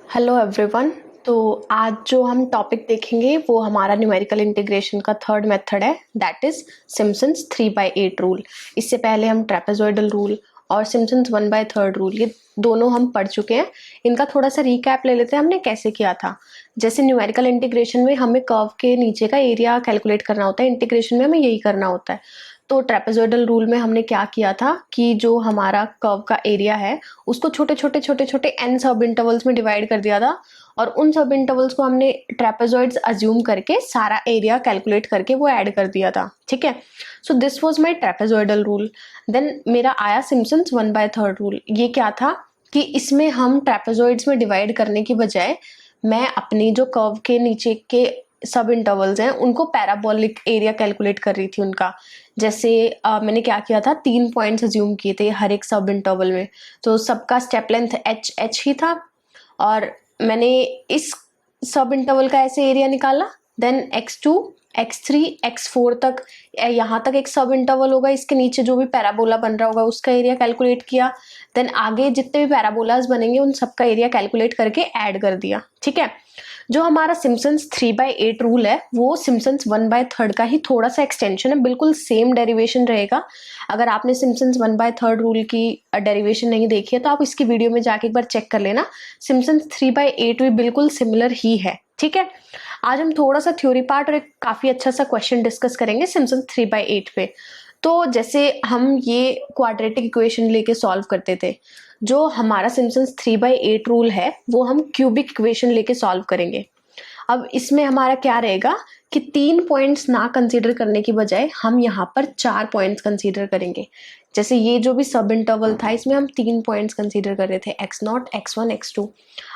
Hello everyone. तो आज जो हम टॉपिक देखेंगे वो हमारा न्यूमेरिकल इंटीग्रेशन का थर्ड मेथड है, दैट इज सिम्पसन्स 3/8 रूल। इससे पहले हम ट्रेपेजॉइडल रूल और सिम्पसन्स 1/3 रूल ये दोनों हम पढ़ चुके हैं। इनका थोड़ा सा रिकैप ले लेते हैं हमने कैसे किया था। जैसे न्यूमेरिकल इंटीग्रेशन में हमें कर्व के नीचे का एरिया कैलकुलेट करना होता है, इंटीग्रेशन में हमें यही करना होता है। तो ट्रेपेजॉइडल रूल में हमने क्या किया था कि जो हमारा कर्व का एरिया है उसको छोटे छोटे एन सब इंटरवल्स में डिवाइड कर दिया था और उन सब इंटरवल्स को हमने ट्रेपेजॉइड्स अज्यूम करके सारा एरिया कैलकुलेट करके वो ऐड कर दिया था। ठीक है, so this was my trapezoidal rule. Then मेरा आया सिम्पसन्स 1/3 रूल। ये क्या था कि इसमें हम ट्रेपेजॉइड्स में डिवाइड करने की बजाय मैं अपनी जो कर्व के नीचे के सब इंटरवल्स हैं उनको पैराबोलिक एरिया कैलकुलेट कर रही थी उनका। जैसे मैंने क्या किया था, 3 पॉइंट्स अज्यूम किए थे हर एक सब इंटरवल में, तो सबका स्टेप लेंथ एच ही था और मैंने इस सब इंटरवल का ऐसे एरिया निकाला। देन x2 x3 x4 तक, यहाँ तक एक सब इंटरवल होगा, इसके नीचे जो भी पैराबोला बन रहा होगा उसका एरिया कैलकुलेट किया। देन आगे जितने भी पैराबोलाज बनेंगे उन सबका एरिया कैलकुलेट करके ऐड कर दिया। ठीक है, जो हमारा सिम्पसन्स 3/8 रूल है वो सिम्पसन्स 1/3 का ही थोड़ा सा एक्सटेंशन है, बिल्कुल सेम डेरिवेशन रहेगा। अगर आपने सिम्पसन्स 1/3 रूल की डेरिवेशन नहीं देखी है तो आप इसकी वीडियो में जाके एक बार चेक कर लेना। सिम्पसन्स 3/8 भी बिल्कुल सिमिलर ही है। ठीक है, आज हम थोड़ा सा थ्योरी पार्ट और एक काफी अच्छा सा क्वेश्चन डिस्कस करेंगे सिम्पसन्स 3/8 पे। तो जैसे हम ये क्वाड्रेटिक इक्वेशन लेके सॉल्व करते थे, जो हमारा सिम्पसन्स 3/8 रूल है वो हम क्यूबिक इक्वेशन लेके सॉल्व करेंगे। अब इसमें हमारा क्या रहेगा कि 3 पॉइंट्स ना कंसीडर करने की बजाय हम यहाँ पर 4 पॉइंट्स कंसीडर करेंगे। जैसे ये जो भी सब इंटरवल था इसमें हम 3 पॉइंट्स कंसीडर कर रहे थे, x0 x1 x2।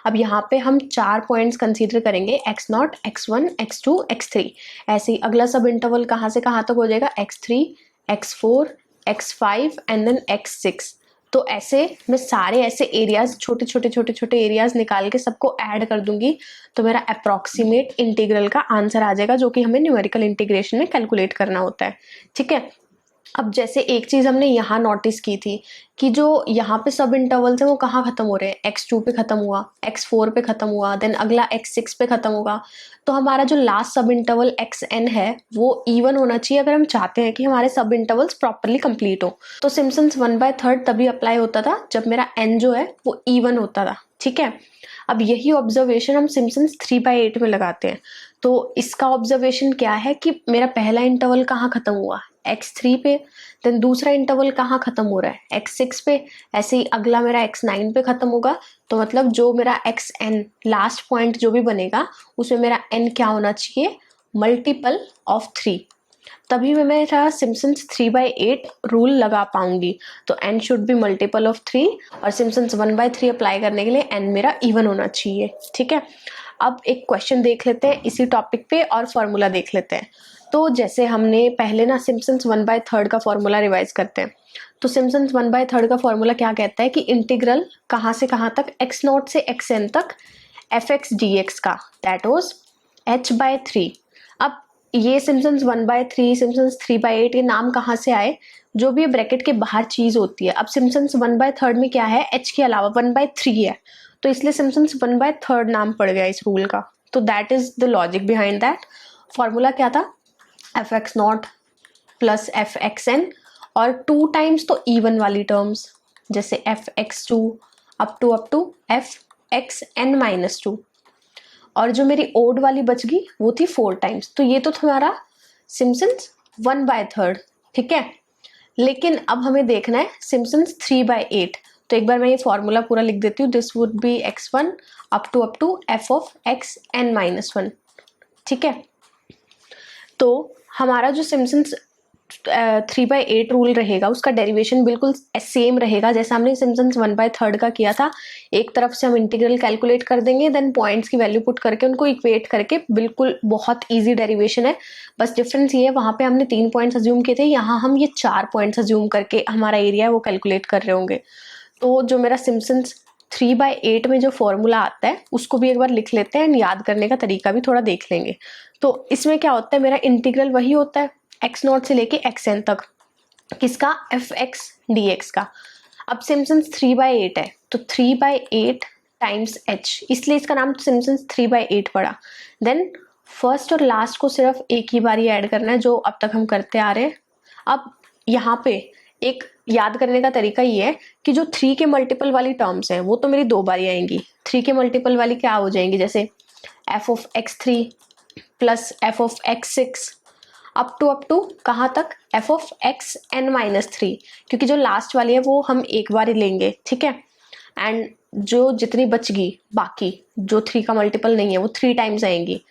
अब यहाँ पे हम 4 पॉइंट्स कंसीडर करेंगे, x0 x1 x2 x3। ऐसे ही अगला सब इंटरवल कहाँ से कहाँ तक हो जाएगा, x3 x4 x5 and then x6। तो ऐसे मैं सारे ऐसे एरियाज छोटे एरियाज निकाल के सबको ऐड कर दूंगी तो मेरा अप्रोक्सीमेट इंटीग्रल का आंसर आ जाएगा, जो कि हमें न्यूमेरिकल इंटीग्रेशन में कैलकुलेट करना होता है। ठीक है, अब जैसे एक चीज हमने यहाँ नोटिस की थी कि जो यहाँ पे सब इंटरवल्स है वो कहाँ खत्म हो रहे हैं, x2 पे खत्म हुआ, x4 पे खत्म हुआ, देन अगला x6 पे खत्म होगा। तो हमारा जो लास्ट सब इंटरवल xn है वो इवन होना चाहिए अगर हम चाहते हैं कि हमारे सब इंटरवल्स प्रॉपरली कंप्लीट हो। तो सिम्पसन्स 1/3 तभी अप्लाई होता था जब मेरा n जो है वो इवन होता था। ठीक है, अब यही ऑब्जर्वेशन हम सिम्पसन्स 3/8 में लगाते हैं। तो इसका ऑब्जर्वेशन क्या है कि मेरा पहला इंटरवल कहाँ खत्म हुआ, x3 पे, देन दूसरा इंटरवल कहाँ खत्म हो रहा है, x6 पे, ऐसे ही अगला मेरा x9 पे खत्म होगा। तो मतलब जो मेरा xn लास्ट पॉइंट जो भी बनेगा उसमें मेरा n क्या होना चाहिए, मल्टीपल ऑफ 3। तभी मैं मेरा सिम्पसन्स 3/8 रूल लगा पाऊंगी। तो n should be multiple of 3 और सिम्पसन्स 1/3 अप्लाई करने के लिए n मेरा इवन होना चाहिए। ठीक है, अब एक क्वेश्चन देख लेते हैं इसी टॉपिक पे और फॉर्मूला देख लेते हैं। तो जैसे हमने पहले ना सिम्पसन्स 1/3 का फॉर्मूला रिवाइज करते हैं। तो सिम्पसन्स 1/3 का फॉर्मूला क्या कहता है कि इंटीग्रल कहाँ से कहाँ तक, x0 से xn तक fx dx का, दैट वाज h/3। अब ये सिम्पसन्स 1/3 सिम्पसन्स 3/8 ये नाम कहाँ से आए, जो भी ब्रैकेट के बाहर चीज होती है। अब सिम्पसन्स 1/3 में क्या है, h के अलावा 1/3 है, तो इसलिए सिम्पसन्स 1/3 नाम पड़ गया इस रूल का। तो that is the logic behind that. Formula क्या था, fx0 प्लस fxn और 2 टाइम्स तो इवन वाली टर्म्स, जैसे fx2 अप टू fxn-2, और जो मेरी ओड वाली बच गई वो थी 4 टाइम्स। तो ये तो तुम्हारा सिम्पसन्स 1/3। ठीक है, लेकिन अब हमें देखना है सिम्पसन्स 3/8। तो एक बार मैं ये फॉर्मूला पूरा लिख देती हूँ, this would be x1 up to f of xn-1। ठीक है, तो हमारा जो सिम्पसन्स 3/8 रूल रहेगा उसका डेरिवेशन बिल्कुल सेम रहेगा जैसा हमने सिम्पसन्स 1/3 का किया था। एक तरफ से हम इंटीग्रल कैलकुलेट कर देंगे, देन पॉइंट्स की वैल्यू पुट करके उनको इक्वेट करके, बिल्कुल बहुत इजी डेरिवेशन है। बस डिफरेंस ये है, वहां पे हमने 3 पॉइंट्स अज्यूम किए थे, यहाँ हम ये 4 पॉइंट्स अज्यूम करके हमारा एरिया है वो कैलकुलेट कर रहे होंगे। तो जो मेरा सिम्पसन्स 3/8 में जो फॉर्मूला आता है उसको भी एक बार लिख लेते हैं, याद करने का तरीका भी थोड़ा देख लेंगे। तो इसमें क्या होता है, मेरा इंटीग्रल वही होता है x0 से लेके xn तक, किसका, fx dx का। अब सिम्पसन्स 3/8 है तो 3/8 टाइम्स एच, इसलिए इसका नाम सिम्पसन्स 3/8 पड़ा। देन फर्स्ट और लास्ट को सिर्फ एक ही बारी ऐड करना है, जो अब तक हम करते आ रहे हैं। अब यहाँ पे एक याद करने का तरीका ये है कि जो 3 के मल्टीपल वाली टर्म्स हैं वो तो मेरी 2 बारी आएंगी। 3 के मल्टीपल वाली क्या हो जाएंगी, जैसे f(x3) plus f(x6) up to कहाँ तक, f(xn-3), क्योंकि जो लास्ट वाली है वो हम एक बार ही लेंगे, ठीक है। एंड जो जितनी बचगी बाकी जो 3 का मल्टीपल नहीं है वो 3 टाइम्स आएंगी।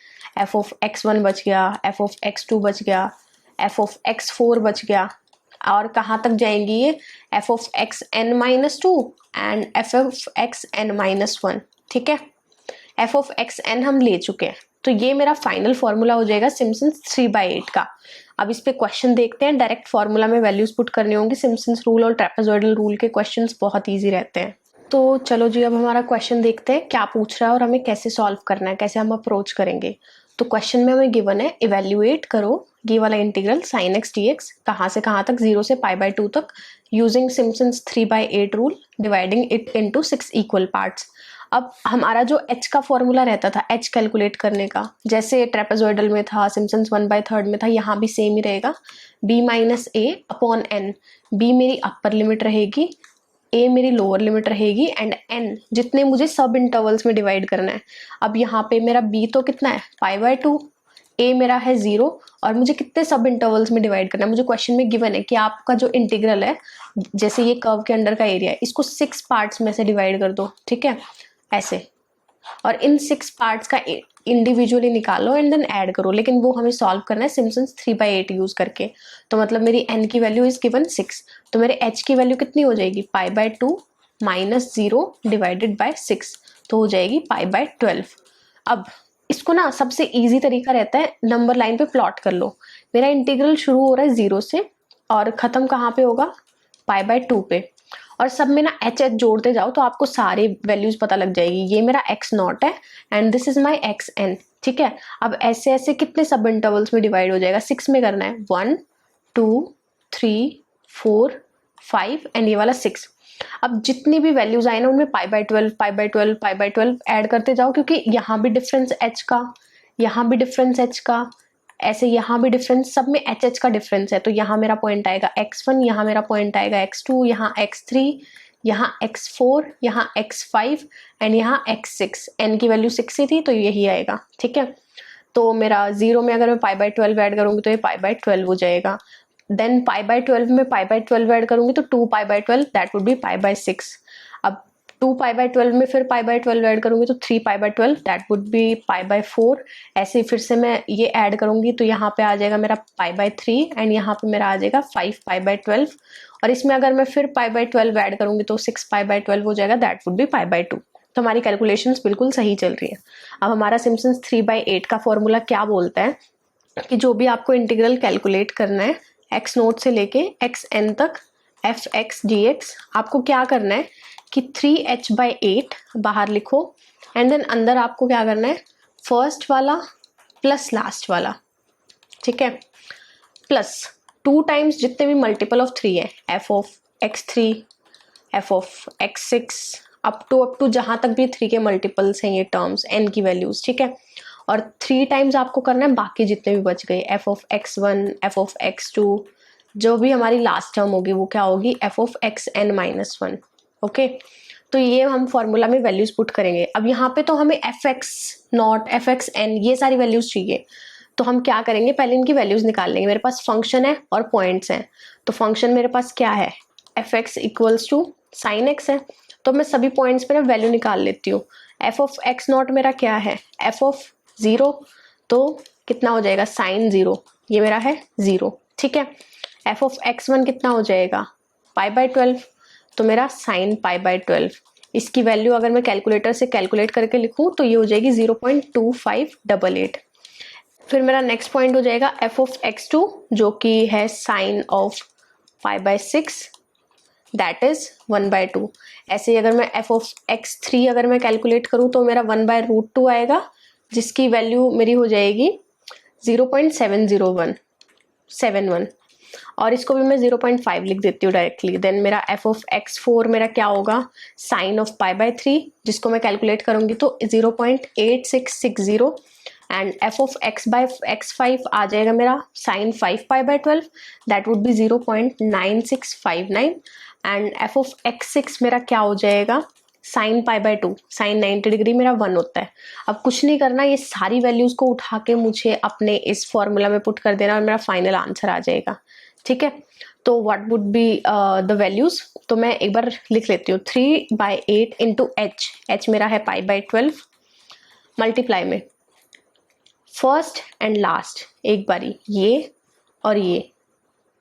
f(x1) बच गया, f(x2) बच गया, f(x4) बच गया, और कहाँ तक जाएंगी ये, f(xn-2) एंड f(xn-1), ठीक है। f(xn) हम ले चुके हैं, तो ये मेरा फाइनल फॉर्मूला हो जाएगा सिम्पसन्स 3/8 का। अब इस पे क्वेश्चन देखते हैं, डायरेक्ट फॉर्मूला में वैल्यूज पुट करनी होंगी। सिम्पसन्स रूल और ट्रेपेजॉइडल रूल के क्वेश्चंस बहुत इजी रहते हैं। तो चलो जी, अब हमारा क्वेश्चन देखते हैं क्या पूछ रहा है और हमें कैसे सॉल्व करना है, कैसे हम अप्रोच करेंगे। तो क्वेश्चन में हमें गिवन है, इवेल्युएट करो ये वाला इंटीग्रल sin x dx कहाँ से कहाँ तक, 0 से π/2 तक, using Simpson's 3/8 rule, dividing it into 6 equal parts. अब हमारा जो h का फॉर्मूला रहता था h कैलकुलेट करने का, जैसे ट्रेपेजॉइडल में था, सिम्पसन्स 1/3 में था, यहाँ भी सेम ही रहेगा। b minus a upon n, b मेरी अपर लिमिट रहेगी, a मेरी लोअर लिमिट रहेगी, एंड n जितने मुझे सब इंटरवल्स में डिवाइड करना है। अब यहाँ पे मेरा b तो कितना है, π/2, a मेरा है 0, और मुझे कितने सब इंटरवल्स में डिवाइड करना है। मुझे क्वेश्चन में गिवन है कि आपका जो इंटीग्रल है, जैसे ये कर्व के अंडर का एरिया है, इसको 6 पार्ट्स में से डिवाइड कर दो, ठीक है, ऐसे। और इन 6 पार्ट्स का इंडिविजुअली निकालो एंड देन ऐड करो, लेकिन वो हमें सॉल्व करना है सिम्पसन्स 3/8 यूज करके। तो मतलब मेरी n की वैल्यू इज गिवन 6, तो मेरे h की वैल्यू कितनी हो जाएगी, π/2 माइनस 0 डिवाइडेड बाय 6, तो हो जाएगी π/12। अब इसको ना सबसे इजी तरीका रहता है, नंबर लाइन पे प्लॉट कर लो। मेरा इंटीग्रल शुरू हो रहा है 0 से और खत्म कहाँ पे होगा, π/2 पे, और सब में ना एच जोड़ते जाओ तो आपको सारे वैल्यूज पता लग जाएगी। ये मेरा x0 है and this is my xn, ठीक है। अब ऐसे ऐसे कितने सब इंटरवल्स में डिवाइड हो जाएगा, 6 में करना है, 1 2 3 4 5 एंड ये वाला 6। अब जितनी भी वैल्यूज आए ना उनमें π/12 π/12 π/12 ऐड करते जाओ, क्योंकि यहाँ भी डिफरेंस h का, यहाँ भी डिफरेंस h का, ऐसे यहाँ भी डिफरेंस, सब में एच का डिफरेंस है। तो यहाँ मेरा पॉइंट आएगा x1, यहाँ मेरा पॉइंट आएगा x2, यहाँ x3, यहाँ x4, यहाँ x5 एंड यहाँ x6। n की वैल्यू 6 ही थी तो यही आएगा, ठीक है। तो मेरा 0 में अगर मैं π/12 ऐड करूंगी तो ये π/12 हो जाएगा। देन π/12 में π/12 ऐड करूंगी तो 2π/12, दैट वुड बी π/6। अब 2π/12 में फिर π/12 ऐड करूंगी तो 3π/12, दैट वुड बी π/4। ऐसे फिर से मैं ये ऐड करूंगी तो यहाँ पे आ जाएगा मेरा π/3 एंड यहाँ पे मेरा आ जाएगा 5π/12, और इसमें अगर मैं फिर π/12 ऐड करूंगी तो 6π/12 हो जाएगा, दैट वुड बी π/2। तो हमारी कैलकुलेशंस बिल्कुल सही चल रही है। अब हमारा सिम्पसन्स 3/8 का फॉर्मूला क्या बोलता है कि जो भी आपको इंटीग्रल कैलकुलेट करना है x0 से लेके xn तक f(x dx), आपको क्या करना है कि 3h/8 बाहर लिखो एंड देन अंदर आपको क्या करना है, फर्स्ट वाला प्लस लास्ट वाला, ठीक है, प्लस 2 टाइम्स जितने भी मल्टीपल ऑफ 3 है, f(x3), f(x6) अप टू जहां तक भी 3 के मल्टीपल्स हैं ये टर्म्स n की वैल्यूज, ठीक है। और 3 टाइम्स आपको करना है बाकी जितने भी बच गए, f(x1), f(x2), जो भी हमारी लास्ट टर्म होगी वो क्या होगी, f(xn-1), ओके। तो ये हम फॉर्मूला में वैल्यूज पुट करेंगे। अब यहाँ पे तो हमें f(x0), f(xn) ये सारी वैल्यूज चाहिए, तो हम क्या करेंगे, पहले इनकी वैल्यूज निकाल लेंगे। मेरे पास फंक्शन है और पॉइंट्स हैं, तो फंक्शन मेरे पास क्या है, f(x) equals to sin x है, तो मैं सभी पॉइंट्स पे ना वैल्यू निकाल लेती हूँ। f(x0) मेरा क्या है, f(0), तो कितना हो जाएगा, sin 0, ये मेरा है 0, ठीक है। f(x1) कितना हो जाएगा, π/12, तो मेरा sin π/12। इसकी वैल्यू अगर मैं कैलकुलेटर से कैलकुलेट करके लिखूं तो ये हो जाएगी 0.2588। फिर मेरा नेक्स्ट पॉइंट हो जाएगा f(x2), जो कि है sin ऑफ π/6, दैट इज 1/2। ऐसे ही अगर मैं f(x3) अगर मैं कैलकुलेट करूं तो मेरा 1/√2 आएगा, जिसकी वैल्यू मेरी हो जाएगी 0.70171। और इसको भी मैं 0.5 लिख देती हूँ डायरेक्टली। देन मेरा एफ ऑफ x4 मेरा क्या होगा, साइन ऑफ π/3, जिसको मैं कैलकुलेट करूँगी तो 0.8660, एंड एफ ऑफ x/x5 आ जाएगा मेरा sine 5π/12, that would be 0.9659, and f of x6 मेरा क्या हो जाएगा, साइन π/2, साइन 90 डिग्री मेरा 1 होता है। अब कुछ नहीं करना, ये सारी वैल्यूज को उठा के मुझे अपने इस फॉर्मूला में पुट कर देना और मेरा फाइनल आंसर आ जाएगा। ठीक है, तो what would be the values, तो मैं एक बार लिख लेती हूँ। 3/8 इंटू h मेरा है π/12, मल्टीप्लाई में फर्स्ट एंड लास्ट एक बारी, ये और ये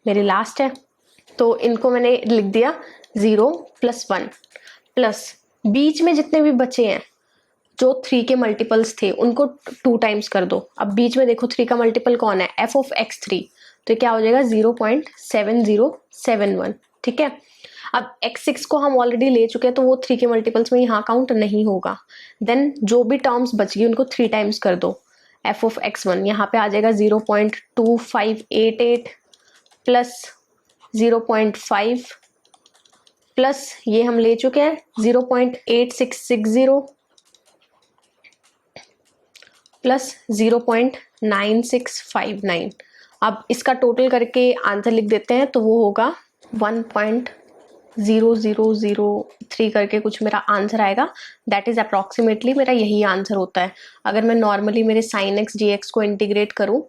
मेरी लास्ट है, तो इनको मैंने लिख दिया 0 + 1 प्लस बीच में जितने भी बचे हैं जो 3 के मल्टीपल्स थे उनको 2 टाइम्स कर दो। अब बीच में देखो 3 का मल्टीपल कौन है, एफ ऑफ x3, तो क्या हो जाएगा 0.7071। ठीक है, अब x6 को हम ऑलरेडी ले चुके हैं तो वो 3 के मल्टीपल्स में यहाँ काउंट नहीं होगा। देन जो भी टर्म्स बच गई उनको 3 टाइम्स कर दो। एफ ऑफ x1 यहाँ पे आ जाएगा 0.2588 प्लस 0.5 प्लस ये हम ले चुके हैं 0.8660 प्लस 0.9659। अब इसका टोटल करके आंसर लिख देते हैं तो वो होगा 1.0003 करके कुछ मेरा आंसर आएगा। दैट इज अप्रॉक्सीमेटली मेरा यही आंसर होता है। अगर मैं नॉर्मली मेरे साइन x dx को इंटीग्रेट करूं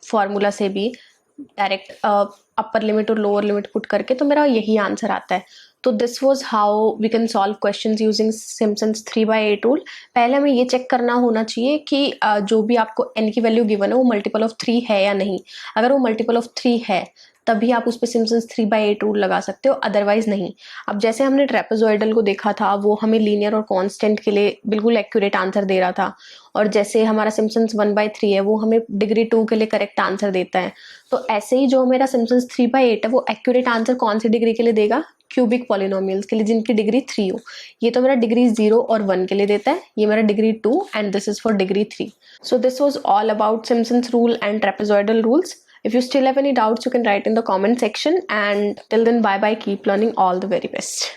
फॉर्मूला से भी डायरेक्ट अपर लिमिट और लोअर लिमिट पुट करके, तो मेरा यही आंसर आता है। तो this was how we can solve questions using Simpson's 3/8 rule. पहले हमें ये चेक करना होना चाहिए कि जो भी आपको n की वैल्यू गिवन है वो मल्टीपल ऑफ 3 है या नहीं। अगर वो मल्टीपल ऑफ 3 है तभी आप उस पर सिम्पसन्स 3/8 रूल लगा सकते हो, अदरवाइज नहीं। अब जैसे हमने ट्रेपेजॉइडल को देखा था, वो हमें लीनियर और कांस्टेंट के लिए बिल्कुल एक्यूरेट आंसर दे रहा था, और जैसे हमारा सिम्पसन्स 1/3 है वो हमें डिग्री 2 के लिए करेक्ट आंसर देता है। तो ऐसे ही जो मेरा सिम्पसन्स 3/8 है वो एक्यूरेट आंसर कौन सी डिग्री के लिए देगा, क्यूबिक पॉलिनोमियल्स के लिए जिनकी डिग्री 3 हो। ये तो मेरा डिग्री 0 और 1 के लिए देता है, ये मेरा degree 2 and this is for degree 3। So this was all about Simpson's rule and trapezoidal rules. If you still have any doubts, you can write in the comment section, and till then, bye bye, keep learning, all the very best.